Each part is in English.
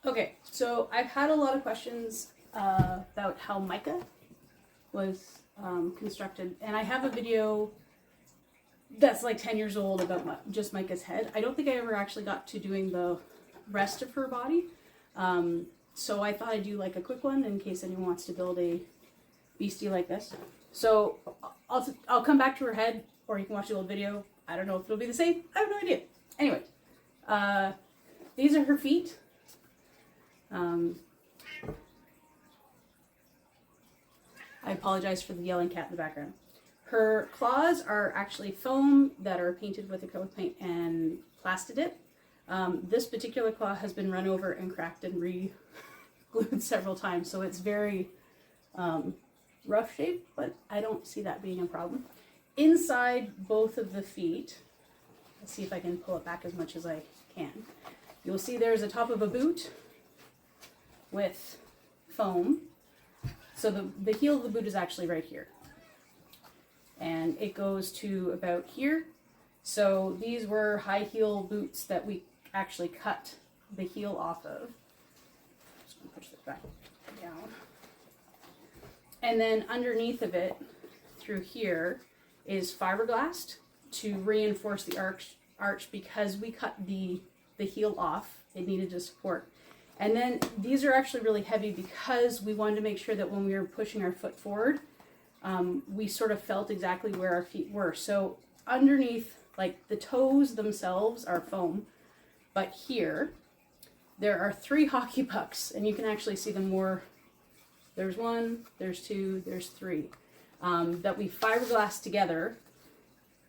Okay, so I've had a lot of questions about how Micah was constructed, and I have a video that's like 10 years old about just Micah's head. I don't think I ever actually got to doing the rest of her body, so I thought I'd do like a quick one in case anyone wants to build a beastie like this. So I'll come back to her head, or you can watch the old video. I don't know if it'll be the same. I have no idea. Anyway, these are her feet. I apologize for the yelling cat in the background. Her claws are actually foam that are painted with acrylic paint and Plastidip. This particular claw has been run over and cracked and re-glued several times, so it's very rough shape, but I don't see that being a problem. Inside both of the feet, let's see if I can pull it back as much as I can. You'll see there's a top of a boot with foam. So the heel of the boot is actually right here. And it goes to about here. So these were high heel boots that we actually cut the heel off of. Just gonna push this back down. And then underneath of it, through here, is fiberglass to reinforce the arch because we cut the heel off. It needed to support. And then these are actually really heavy because we wanted to make sure that when we were pushing our foot forward, we sort of felt exactly where our feet were. So underneath, like the toes themselves are foam, but here there are 3 hockey pucks, and you can actually see them more. There's 1, there's 2, there's 3, that we fiberglass together,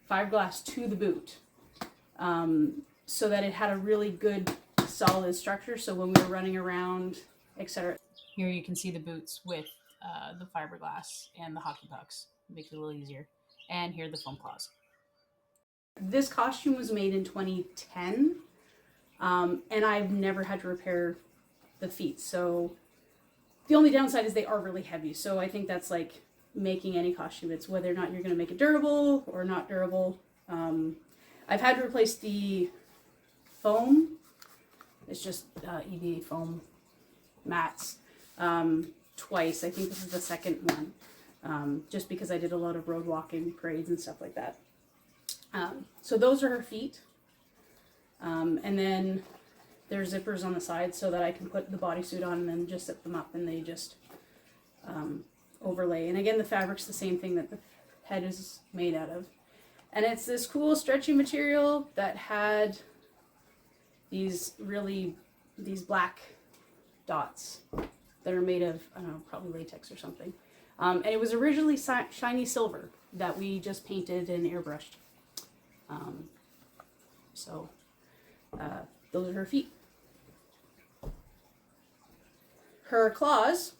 fiberglass to the boot, so that it had a really good solid structure, so when we were running around, etc. Here you can see the boots with the fiberglass and the hockey pucks. Makes it a little easier. And here are the foam claws. This costume was made in 2010, and I've never had to repair the feet, so the only downside is they are really heavy, so I think that's like making any costume. It's whether or not you're going to make it durable or not durable. I've had to replace the foam. It's just EVA foam mats twice. I think this is the second one, just because I did a lot of road walking parades and stuff like that. So those are her feet. And then there's zippers on the side so that I can put the bodysuit on and then just zip them up and they just overlay. And again, the fabric's the same thing that the head is made out of. And it's this cool stretchy material that had these black dots that are made of, I don't know, probably latex or something. And it was originally shiny silver that we just painted and airbrushed. Those are her feet. Her claws.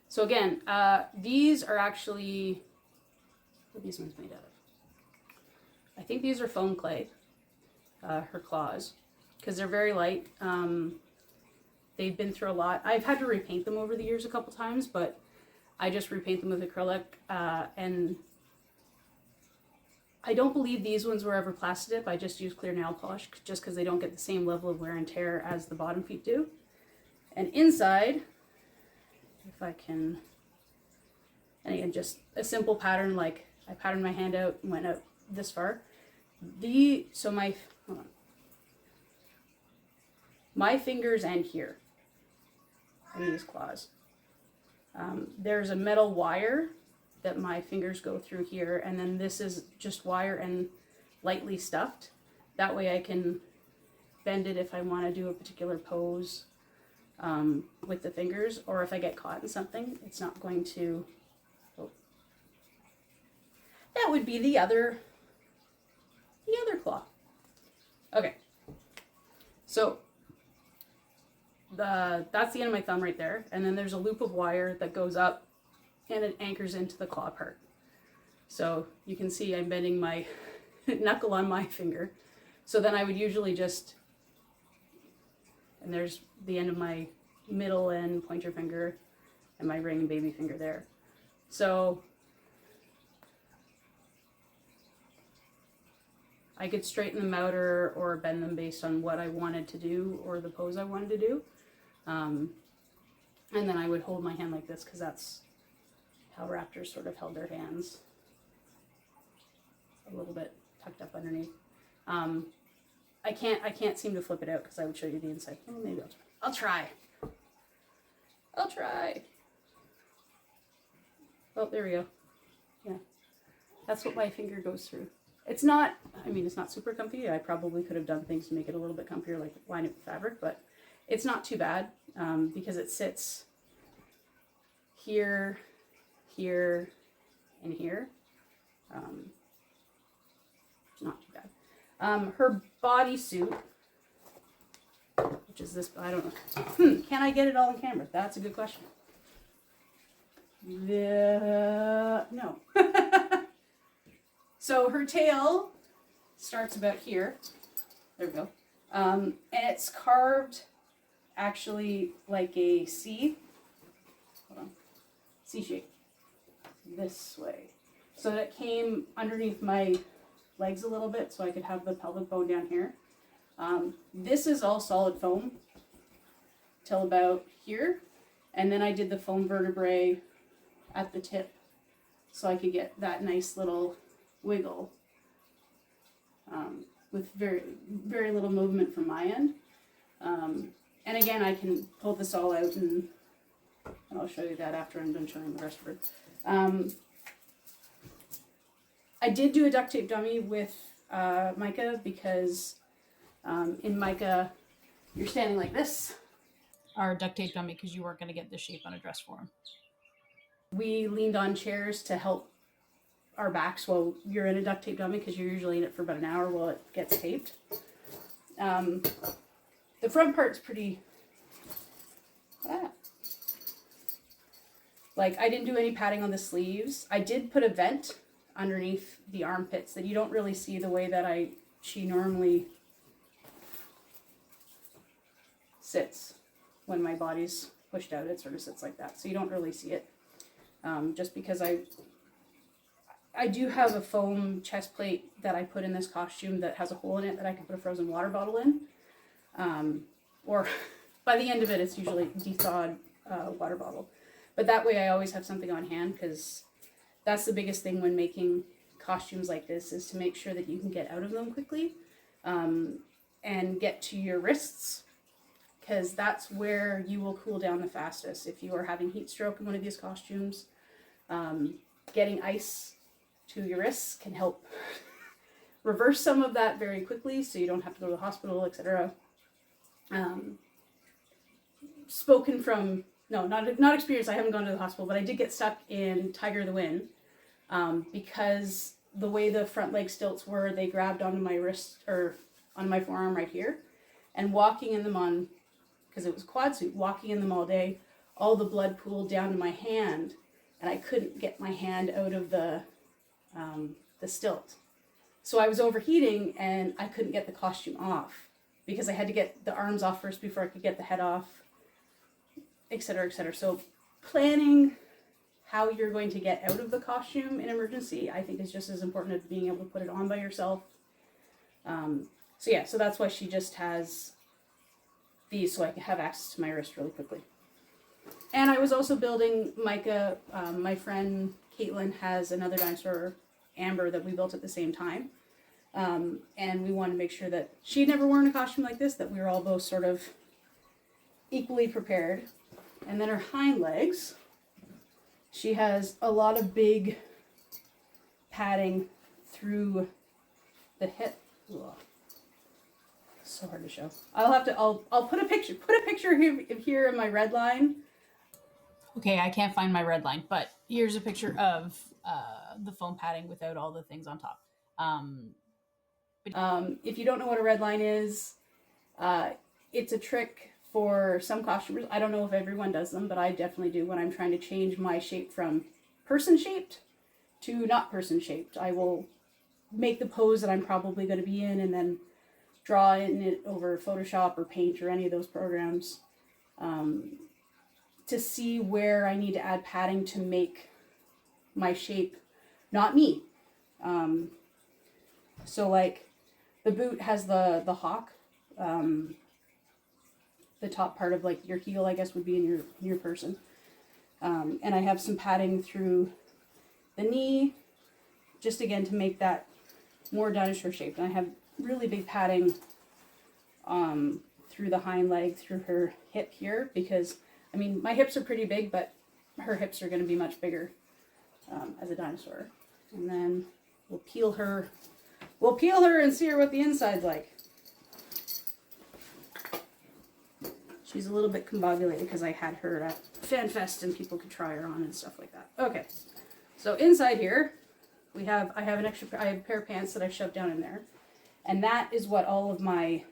So again, these are actually, what are these ones made out of? I think these are foam clay, her claws, because they're very light. They've been through a lot. I've had to repaint them over the years a couple times, but I just repaint them with acrylic, and I don't believe these ones were ever Plastidip. I just use clear nail polish just because they don't get the same level of wear and tear as the bottom feet do. And inside, if I can, and again, just a simple pattern, like I patterned my hand out and went out this far. Hold on. My fingers end here in these claws. There's a metal wire that my fingers go through here, and then this is just wire and lightly stuffed. That way I can bend it if I want to do a particular pose with the fingers, or if I get caught in something, it's not going to. Oh. That would be the other claw. Okay, so that's the end of my thumb right there, and then there's a loop of wire that goes up and it anchors into the claw part. So you can see I'm bending my knuckle on my finger. So then I would usually just, and there's the end of my middle and pointer finger and my ring and baby finger there. So I could straighten them out or bend them based on what I wanted to do or the pose I wanted to do. And then I would hold my hand like this, because that's how raptors sort of held their hands, a little bit tucked up underneath. I can't seem to flip it out because I would show you the inside. Oh, maybe I'll try. I'll try. Oh, there we go. Yeah, that's what my finger goes through. It's not, I mean, it's not super comfy. I probably could have done things to make it a little bit comfier, like line it with fabric, but it's not too bad, because it sits here, here, and here. It's not too bad. Her bodysuit, which is this, I don't know. Can I get it all on camera? That's a good question. No. So her tail starts about here. There we go. And it's carved actually like a C. Hold on. C shape. This way. So that came underneath my legs a little bit so I could have the pelvic bone down here. This is all solid foam till about here. And then I did the foam vertebrae at the tip so I could get that nice little wiggle with very, very little movement from my end. And again, I can pull this all out and I'll show you that after I'm done showing the rest of her. I did do a duct tape dummy with Micah because in Micah, you're standing like this. Our duct tape dummy, because you weren't going to get this shape on a dress for him. We leaned on chairs to help our backs while you're in a duct tape dummy, because you're usually in it for about an hour while it gets taped. The front part's pretty... Like, I didn't do any padding on the sleeves. I did put a vent underneath the armpits that you don't really see the way that she normally sits when my body's pushed out. It sort of sits like that, so you don't really see it. Just because I do have a foam chest plate that I put in this costume that has a hole in it that I can put a frozen water bottle in. Or by the end of it, it's usually de-thawed water bottle. But that way I always have something on hand, because that's the biggest thing when making costumes like this, is to make sure that you can get out of them quickly and get to your wrists, because that's where you will cool down the fastest. If you are having heat stroke in one of these costumes, getting ice to your wrists can help reverse some of that very quickly, so you don't have to go to the hospital, etc. Spoken from, no, not experience, I haven't gone to the hospital, but I did get stuck in Tiger the Wind, because the way the front leg stilts were, they grabbed onto my wrist, or on my forearm right here, and walking in them on, because it was quad suit, walking in them all day, all the blood pooled down to my hand, and I couldn't get my hand out of the stilt. So I was overheating, and I couldn't get the costume off, because I had to get the arms off first before I could get the head off, etc., etc. So planning how you're going to get out of the costume in emergency, I think, is just as important as being able to put it on by yourself. So yeah, so that's why she just has these, so I can have access to my wrist really quickly. And I was also building Micah. My friend Caitlin has another dinosaur, Amber, that we built at the same time. And we wanted to make sure that she'd never worn a costume like this, that we were all both sort of equally prepared. And then her hind legs, she has a lot of big padding through the hip. Ugh. So hard to show. I'll put a picture here in my red line. Okay, I can't find my red line, but here's a picture of the foam padding without all the things on top. If you don't know what a red line is, it's a trick for some costumers. I don't know if everyone does them, but I definitely do when I'm trying to change my shape from person-shaped to not person-shaped. I will make the pose that I'm probably going to be in and then draw in it over Photoshop or Paint or any of those programs to see where I need to add padding to make my shape not me. So like The boot has the hawk. The top part of like your heel, I guess, would be in your person. And I have some padding through the knee, just again to make that more dinosaur shaped. And I have really big padding through the hind leg, through her hip here, because I mean my hips are pretty big, but her hips are going to be much bigger as a dinosaur. And then we'll peel her and see her what the inside's like. She's a little bit combobulated because I had her at FanFest and people could try her on and stuff like that. Okay, so inside here I have a pair of pants that I shoved down in there, and that is what all of my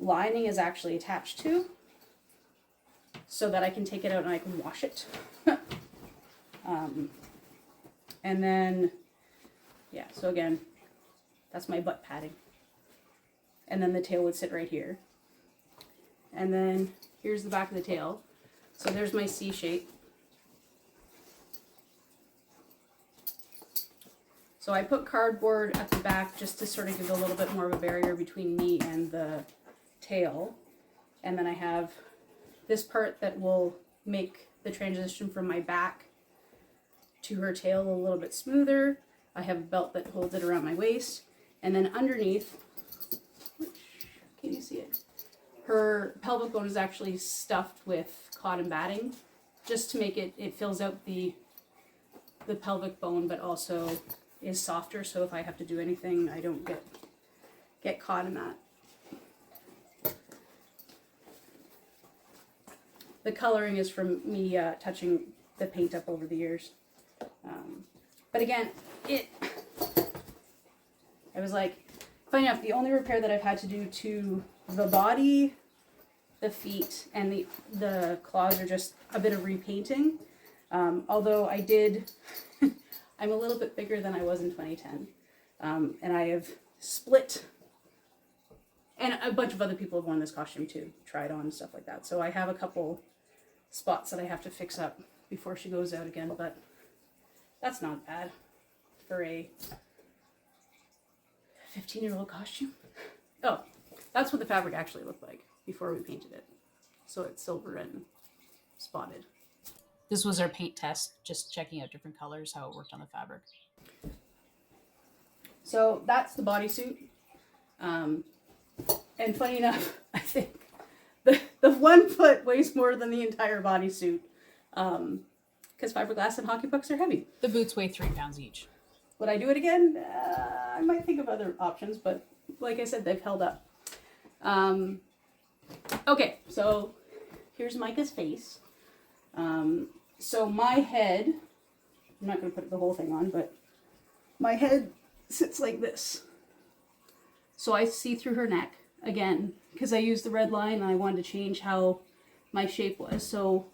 lining is actually attached to, so that I can take it out and I can wash it. And then yeah, so again, that's my butt padding, and then the tail would sit right here. And then here's the back of the tail. So there's my C shape. So I put cardboard at the back just to sort of give a little bit more of a barrier between me and the tail. And then I have this part that will make the transition from my back to her tail a little bit smoother. I have a belt that holds it around my waist. And then underneath, can you see it? Her pelvic bone is actually stuffed with cotton batting, just to make it fills out the pelvic bone, but also is softer. So if I have to do anything, I don't get caught in that. The coloring is from me touching the paint up over the years. But again, I was like, funny enough, the only repair that I've had to do to the body, the feet, and the claws are just a bit of repainting. Although I did, I'm a little bit bigger than I was in 2010. And I have split, and a bunch of other people have worn this costume too, tried on and stuff like that. So I have a couple spots that I have to fix up before she goes out again, but that's not bad for a 15-year-old costume. Oh, that's what the fabric actually looked like before we painted it. So it's silver and spotted. This was our paint test, just checking out different colors, how it worked on the fabric. So that's the bodysuit. And funny enough, I think the 1 foot weighs more than the entire bodysuit. Because fiberglass and hockey pucks are heavy. The boots weigh 3 pounds each. Would I do it again? I might think of other options, but like I said, they've held up. Okay, so here's Micah's face. So my head, I'm not going to put the whole thing on, but my head sits like this. So I see through her neck, again, because I used the red line and I wanted to change how my shape was. So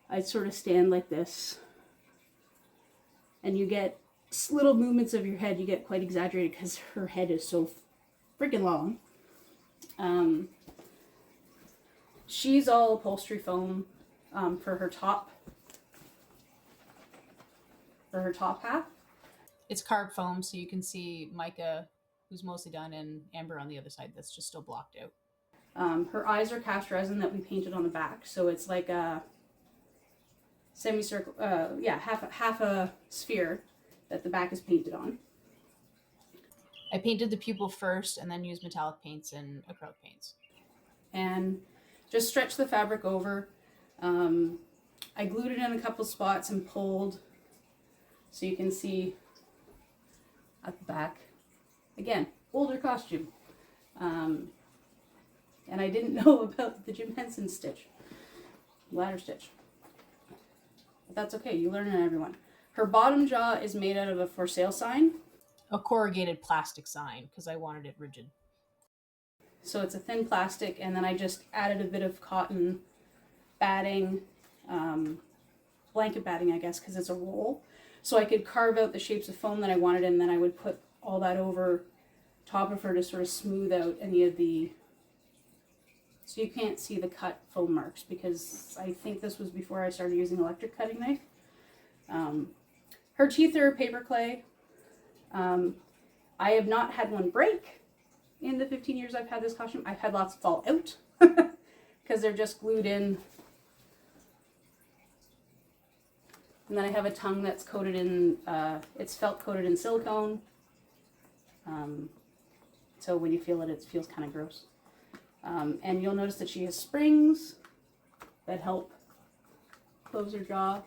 I sort of stand like this. And you get little movements of your head, you get quite exaggerated because her head is so freaking long. She's all upholstery foam for her top half. It's carved foam, so you can see Micah, who's mostly done, and Amber on the other side that's just still blocked out. Her eyes are cast resin that we painted on the back, so it's like a semicircle, half a sphere that the back is painted on. I painted the pupil first and then used metallic paints and acrylic paints. And just stretch the fabric over. I glued it in a couple spots and pulled so you can see at the back. Again, older costume. And I didn't know about the Jim Henson stitch, ladder stitch. But that's okay, you learn it, everyone. Her bottom jaw is made out of a for sale sign. A corrugated plastic sign, because I wanted it rigid. So it's a thin plastic, and then I just added a bit of cotton batting, blanket batting, I guess, because it's a roll. So I could carve out the shapes of foam that I wanted, and then I would put all that over top of her to sort of smooth out any of the... So you can't see the cut foam marks, because I think this was before I started using electric cutting knife. Her teeth are paper clay. I have not had one break. in the 15 years I've had this costume. I've had lots fall out because they're just glued in. And then I have a tongue that's coated in, it's felt coated in silicone. So when you feel it, it feels kind of gross. And you'll notice that she has springs that help close her jaw.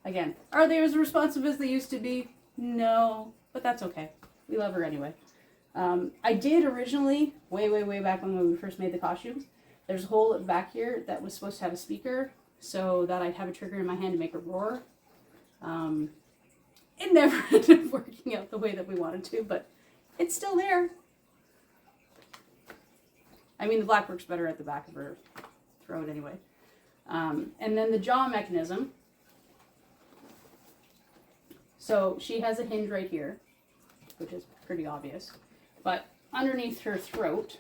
Again, are they as responsive as they used to be? No, but that's okay. We love her anyway. I did originally, way back when we first made the costumes, there's a hole back here that was supposed to have a speaker so that I'd have a trigger in my hand to make her roar. It never ended up working out the way that we wanted to, but it's still there. I mean, the black works better at the back of her throat anyway. And then the jaw mechanism. So she has a hinge right here, which is pretty obvious. But underneath her throat,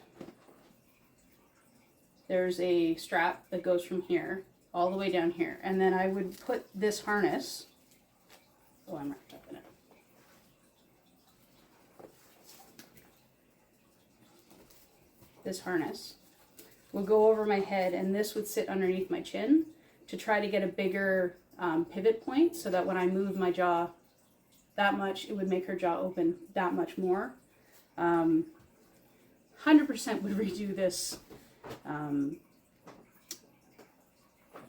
there's a strap that goes from here all the way down here. And then I would put this harness, oh, I'm wrapped up in it. This harness will go over my head, and this would sit underneath my chin to try to get a bigger pivot point so that when I move my jaw that much, it would make her jaw open that much more. 100% would redo this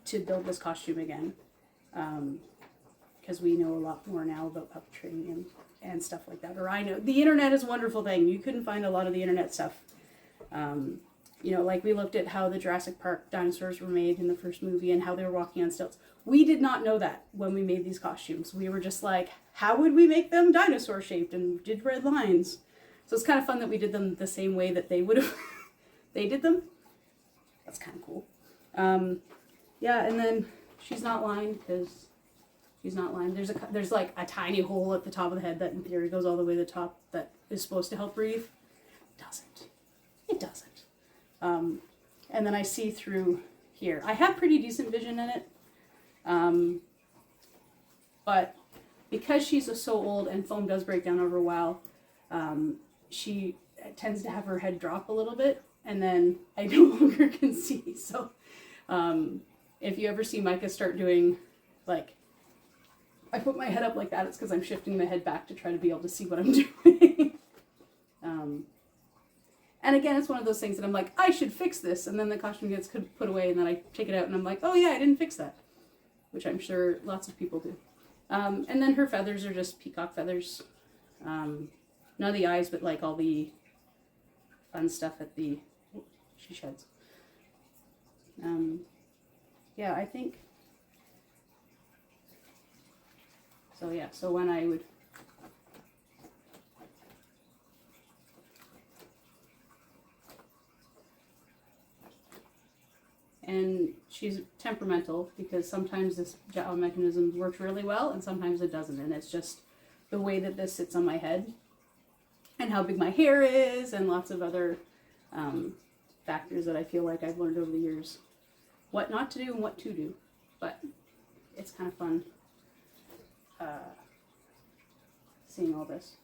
to build this costume again, because we know a lot more now about puppetry and stuff like that. Or I know. The internet is a wonderful thing. You couldn't find a lot of the internet stuff. You know, like we looked at how the Jurassic Park dinosaurs were made in the first movie and how they were walking on stilts. We did not know that when we made these costumes. We were just like, how would we make them dinosaur shaped, and did red lines. So it's kind of fun that we did them the same way that they would have they did them. That's kind of cool. Yeah, and then she's not lined because she's not lined. There's like a tiny hole at the top of the head that in theory goes all the way to the top that is supposed to help breathe. It doesn't. It doesn't. And then I see through here. I have pretty decent vision in it. But because she's so old and foam does break down over a while, she tends to have her head drop a little bit, and then I no longer can see. So if you ever see Micah start doing, like, I put my head up like that, it's because I'm shifting my head back to try to be able to see what I'm doing. And again, it's one of those things that I'm like, I should fix this, and then the costume gets put away, and then I take it out, and I'm like, oh yeah, I didn't fix that, which I'm sure lots of people do. And then her feathers are just peacock feathers. Not the eyes, but like all the fun stuff at the, she sheds. Yeah, I think, so yeah, so when I would, and she's temperamental because sometimes this jaw mechanism works really well and sometimes it doesn't, and it's just the way that this sits on my head and how big my hair is and lots of other factors that I feel like I've learned over the years what not to do and what to do. But it's kind of fun seeing all this.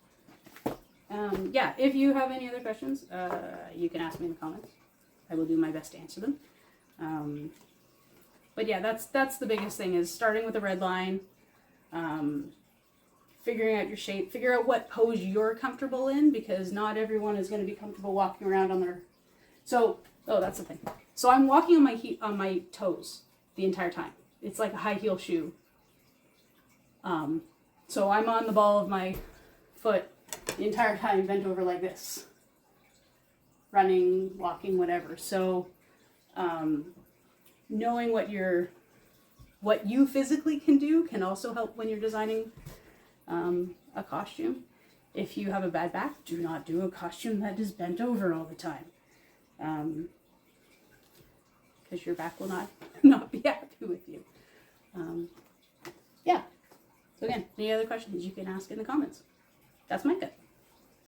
Yeah, if you have any other questions, you can ask me in the comments. I will do my best to answer them. But yeah, that's the biggest thing, is starting with a red line, figuring out your shape, figure out what pose you're comfortable in, because not everyone is going to be comfortable walking around on their, so, oh, that's the thing. So I'm walking on my toes the entire time. It's like a high heel shoe. So I'm on the ball of my foot the entire time, bent over like this, running, walking, whatever. So, knowing what you physically can do can also help when you're designing a costume. If you have a bad back, do not do a costume that is bent over all the time, because your back will not be happy with you. Yeah. So again, any other questions you can ask in the comments. That's Micah.